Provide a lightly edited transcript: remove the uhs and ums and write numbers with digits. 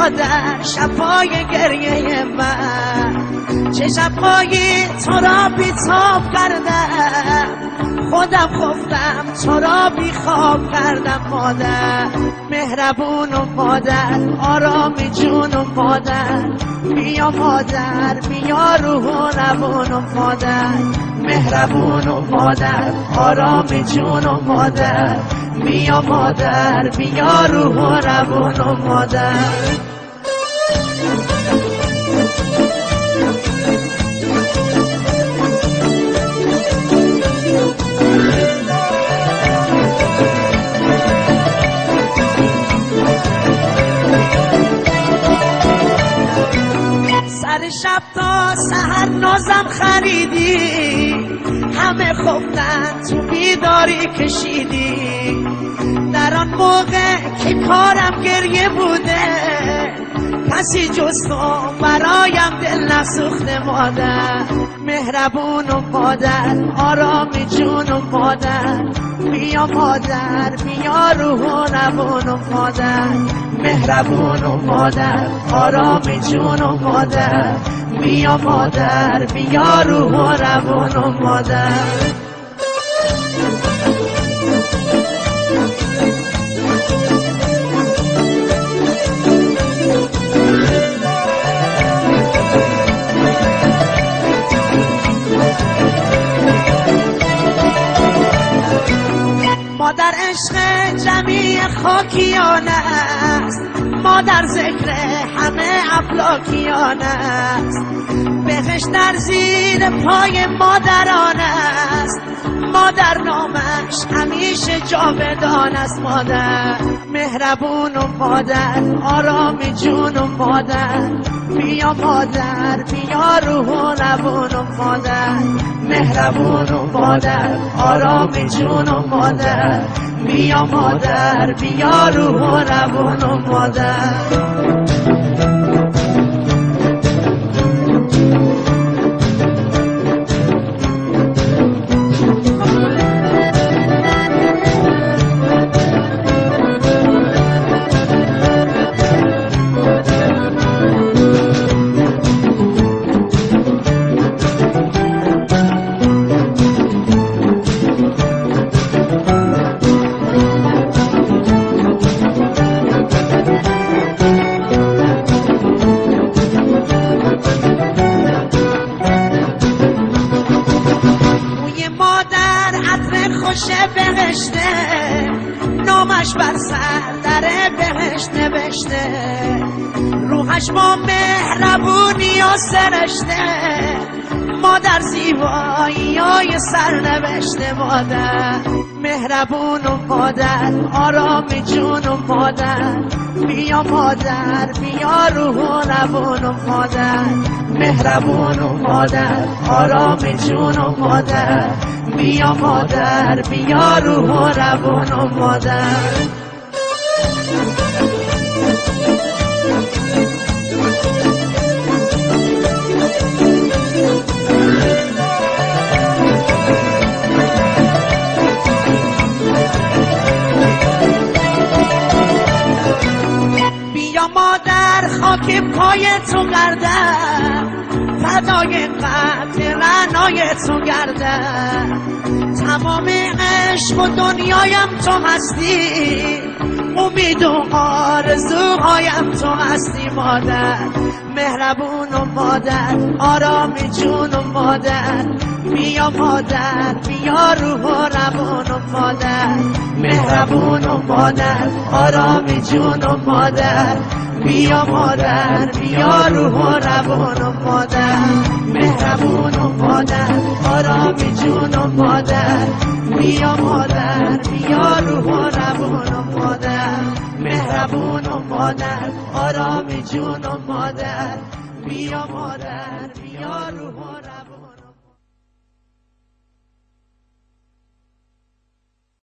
مادر شبای گریه من، چه شبهایی تو را بی‌تاب کردم، خودم خفتم تو را بیخواب کردم. مادر مهربون و مادر آرام جون و مادر، بیا مادر بیا روح و روان و مادر، مهربون و مادر آرام جون و مادر، بیا مادر بیا روح و روان و مادر. سر شب تا سحر نازم خریدی، همه خفتن تو بیداری کشیدی، در آن موقع که کارم گریه بوده، کسی جز تو برایم دل نسوخته. مادر مهربون و مادر آرام جون و مادر، بیا مادر بیا روح و روان و مادر، مهربون و مادر آرام جون و مادر، بیا مادر بیا روح و روان و مادر. مادر عشق جمیع خاکیان است، مادر ذکر همه افلاکیان است، بهشت در زیر پای مادران است، مادر نامش همیشه جاودان است. مادر مهربون و مادر آرام جون و مادر، بیا مادر بیا روح و روان و مادر، مهربون و مادر آرام جون و مادر، بیا مادر بیا روح و روان و مادر. خوشه بهشته، نامش بر سر در بهشت نوشته، روحش با مهربونی و سرشته، مادر زیبایی های سر نوشته. مادر مهربون و مادر آرام جون و مادر، بیا مادر بیا روح و روان و مادر، مهربون و مادر آرام جون و مادر، بیا مادر بیا روح و روان و مادر. بیا مادر خاک پای تو گردم، فدای قد رعنای تو گردم، تمام عشق و دنیایم تو هستی، امید و آرزوهایم تو هستی. مادر مهربون و مادر آرام جون و مادر، بیا مادر بیا روح و روان و مادر، مهربون و مادر آرام جون و مادر، بیا مادر بیا روح و روان و مادر، مهربون و مادر آرام جون و مادر، بیا مادر بیا روح و روان و مادر، مهربون و مادر آرام جون و مادر، بیا مادر بیا روح و